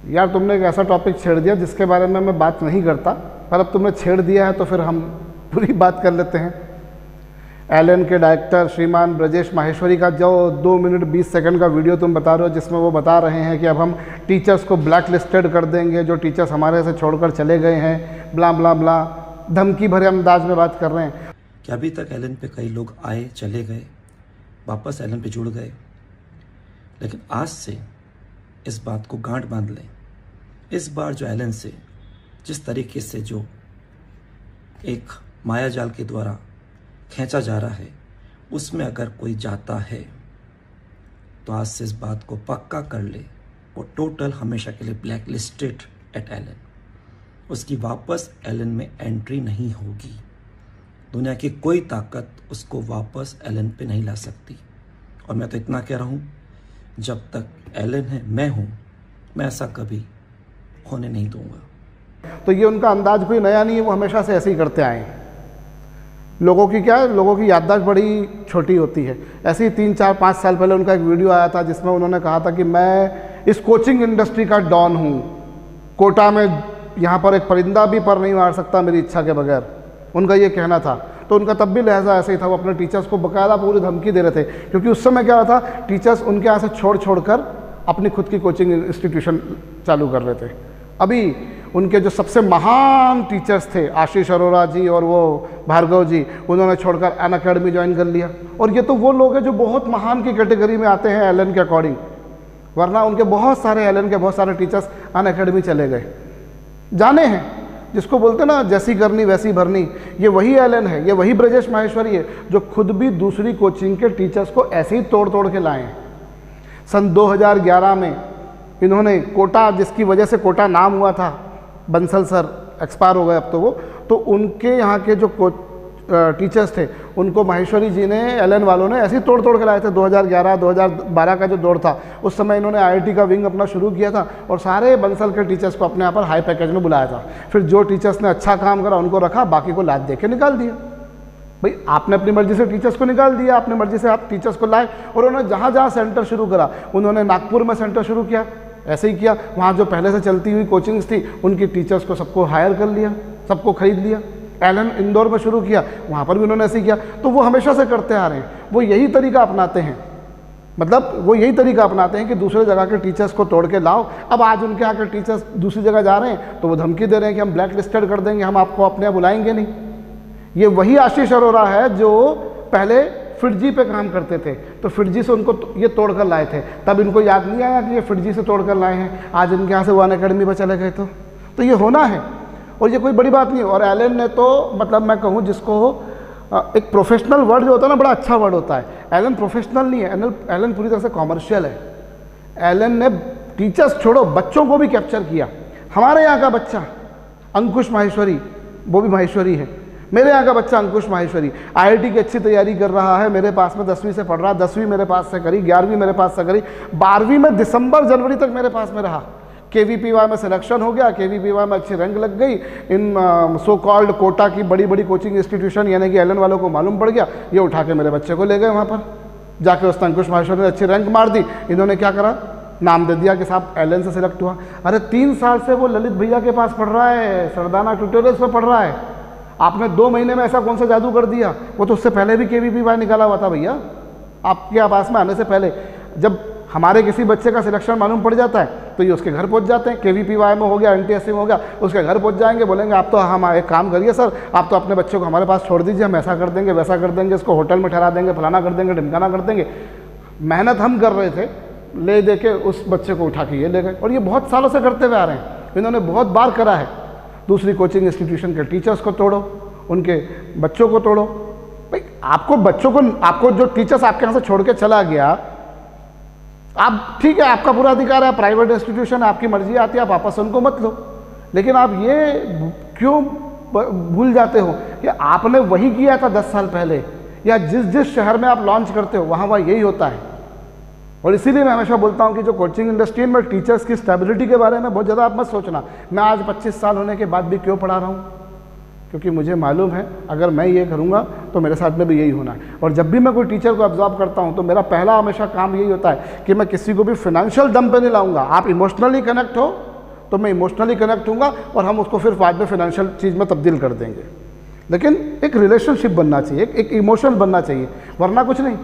यार तुमने एक ऐसा टॉपिक छेड़ दिया जिसके बारे में मैं बात नहीं करता, पर अब तुमने छेड़ दिया है तो फिर हम पूरी बात कर लेते हैं। एलन के डायरेक्टर श्रीमान ब्रजेश माहेश्वरी का जो 2 मिनट 20 सेकंड का वीडियो तुम बता रहे हो, जिसमें वो बता रहे हैं कि अब हम टीचर्स को ब्लैक लिस्टेड कर देंगे, जो टीचर्स हमारे से छोड़कर चले गए हैं, ब्ला ब्ला ब्ला, धमकी भरे अंदाज में बात कर रहे हैं। कि अभी तक एलन पे कई लोग आए चले गए, वापस एलन पे जुड़ गए, लेकिन आज से इस बात को गांठ बांध लें। इस बार जो एलन से जिस तरीके से जो एक माया जाल के द्वारा खींचा जा रहा है, उसमें अगर कोई जाता है तो आज से इस बात को पक्का कर ले, वो टोटल हमेशा के लिए ब्लैक लिस्टेड एट एलन। उसकी वापस एलन में एंट्री नहीं होगी। दुनिया की कोई ताकत उसको वापस एलन पे नहीं ला सकती। और मैं तो इतना कह रहा हूँ, जब तक एलन है मैं हूँ, मैं ऐसा कभी होने नहीं दूंगा। तो ये उनका अंदाज कोई नया नहीं है, वो हमेशा से ऐसे ही करते आए हैं। लोगों की क्या है, लोगों की याददाश्त बड़ी छोटी होती है। ऐसे ही 3, 4, 5 साल पहले उनका एक वीडियो आया था जिसमें उन्होंने कहा था कि मैं इस कोचिंग इंडस्ट्री का डॉन हूँ, कोटा में यहाँ पर एक परिंदा भी पर नहीं मार सकता मेरी इच्छा के बगैर, उनका ये कहना था। तो उनका तब भी लहजा ऐसे ही था, वो अपने टीचर्स को बकायदा पूरी धमकी दे रहे थे, क्योंकि उस समय क्या रहा था, टीचर्स उनके यहाँ से छोड़ कर अपनी खुद की कोचिंग इंस्टीट्यूशन चालू कर रहे थे। अभी उनके जो सबसे महान टीचर्स थे, आशीष अरोरा जी और वो भार्गव जी, उन्होंने छोड़कर अन अकेडमी ज्वाइन कर लिया। और ये तो वो लोग हैं जो बहुत महान की कैटेगरी में आते हैं एलन के अकॉर्डिंग, वरना उनके बहुत सारे एलन के बहुत सारे टीचर्स अन अकेडमी चले गए। जाने हैं जिसको बोलते हैं ना, जैसी करनी वैसी भरनी, ये वही एलन है, ये वही ब्रजेश माहेश्वरी है जो खुद भी दूसरी कोचिंग के टीचर्स को ऐसे ही तोड़ के लाए हैं। सन 2011 में इन्होंने कोटा, जिसकी वजह से कोटा नाम हुआ था, बंसल सर एक्सपायर हो गए अब तो वो, तो उनके यहाँ के जो टीचर्स थे उनको माहेश्वरी जी ने, एलन वालों ने ऐसे ही तोड़ के लाए थे। 2011-2012 का जो दौर था, उस समय इन्होंने आईआईटी का विंग अपना शुरू किया था और सारे बंसल के टीचर्स को अपने यहाँ पर हाई पैकेज में बुलाया था। फिर जो टीचर्स ने अच्छा काम करा उनको रखा, बाकी को लात दे के निकाल दिया। भाई आपने अपनी मर्जी से टीचर्स को निकाल दिया, अपनी मर्जी से आप टीचर्स को लाए, और उन्होंने जहाँ जहाँ सेंटर शुरू करा, उन्होंने नागपुर में सेंटर शुरू किया, ऐसे ही किया। वहाँ जो पहले से चलती हुई कोचिंग्स थी उनकी टीचर्स को सबको हायर कर लिया, सबको खरीद लिया। एलन इंदौर में शुरू किया, वहाँ पर भी उन्होंने ऐसे ही किया। तो वो हमेशा से करते आ रहे हैं, वो यही तरीका अपनाते हैं, मतलब वो यही तरीका अपनाते हैं कि दूसरे जगह के टीचर्स को तोड़ के लाओ। अब आज उनके यहाँ के टीचर्स दूसरी जगह जा रहे हैं तो वो धमकी दे रहे हैं कि हम ब्लैक लिस्टेड कर देंगे, हम आपको अपने यहाँ बुलाएंगे नहीं। ये वही आशीष अरोरा है जो पहले फिटजी पे काम करते थे, तो फिटजी से उनको ये तोड़ कर लाए थे। तब इनको याद नहीं आया कि ये फिटजी से तोड़ कर लाए हैं, आज इनके यहाँ से वो अन अकेडमी पर चले गए। तो ये होना है और ये कोई बड़ी बात नहीं। और एलन ने तो, मतलब मैं कहूँ जिसको एक प्रोफेशनल वर्ड जो होता है ना, बड़ा अच्छा वर्ड होता है। एलन प्रोफेशनल नहीं है, एलन पूरी तरह से कॉमर्शियल है। एलन ने टीचर्स छोड़ो, बच्चों को भी कैप्चर किया। हमारे यहाँ का बच्चा अंकुश माहेश्वरी, वो भी माहेश्वरी है, मेरे यहाँ का बच्चा अंकुश माहेश्वरी आईआईटी की अच्छी तैयारी कर रहा है, मेरे पास में 10वीं से पढ़ रहा, 10वीं मेरे पास से करी, 11वीं मेरे पास से करी, 12वीं में दिसंबर जनवरी तक मेरे पास में रहा। केवीपीवाई में सिलेक्शन हो गया, केवीपीवाई में अच्छी रैंक लग गई। इन सो कॉल्ड कोटा की बड़ी बड़ी कोचिंग इंस्टीट्यूशन, यानी कि एलन वालों को मालूम पड़ गया, ये उठा के मेरे बच्चे को ले गए। वहाँ पर जाके उसने अंकुश माहेश्वरी ने अच्छी रैंक मार दी, इन्होंने क्या करा, नाम दे दिया कि साहब एलन से सिलेक्ट हुआ। अरे 3 साल से वो ललित भैया के पास पढ़ रहा है, सरदाना ट्यूटोरियल्स में पढ़ रहा है। आपने 2 महीने में ऐसा कौन सा जादू कर दिया? वो तो उससे पहले भी केवीपीवाई निकाला हुआ था भैया, आपके पास में आने से पहले। जब हमारे किसी बच्चे का सिलेक्शन मालूम पड़ जाता है तो ये उसके घर पहुंच जाते हैं। केवीपीवाई में हो गया, एनटीएससी में हो गया, उसके घर पहुंच जाएंगे, बोलेंगे आप तो हम एक काम करिए सर, आप तो अपने बच्चे को हमारे पास छोड़ दीजिए, हम ऐसा कर देंगे, वैसा कर देंगे, इसको होटल में ठहरा देंगे, फलाना कर देंगे, ढिमकाना कर देंगे। मेहनत हम कर रहे थे, ले दे के उस बच्चे को उठा के ये ले गए। और ये बहुत सालों से करते हुए आ रहे हैं, इन्होंने बहुत बार करा है। दूसरी कोचिंग इंस्टीट्यूशन के टीचर्स को तोड़ो, उनके बच्चों को तोड़ो। भाई आपको बच्चों को, आपको जो टीचर्स आपके यहाँ से छोड़ के चला गया, आप ठीक है, आपका पूरा अधिकार है, प्राइवेट इंस्टीट्यूशन है, आपकी मर्जी आती है, आप वापस उनको मत लो। लेकिन आप ये क्यों भूल जाते हो कि आपने वही किया था 10 साल पहले, या जिस शहर में आप लॉन्च करते हो वहाँ यही होता है। और इसीलिए मैं हमेशा बोलता हूँ कि जो कोचिंग इंडस्ट्री में टीचर्स की स्टेबिलिटी के बारे में बहुत ज़्यादा आप मत सोचना। मैं आज 25 साल होने के बाद भी क्यों पढ़ा रहा हूँ, क्योंकि मुझे मालूम है अगर मैं ये करूँगा तो मेरे साथ में भी यही होना है। और जब भी मैं कोई टीचर को अब्जॉर्ब करता हूँ तो मेरा पहला हमेशा काम यही होता है कि मैं किसी को भी फाइनेंशियल दम पे नहीं लाऊंगा। आप इमोशनली कनेक्ट हो तो मैं इमोशनली कनेक्ट हूँगा और हम उसको फिर बाद में फाइनेंशियल चीज़ में तब्दील कर देंगे। लेकिन एक रिलेशनशिप बनना चाहिए, एक इमोशन बनना चाहिए, वरना कुछ नहीं।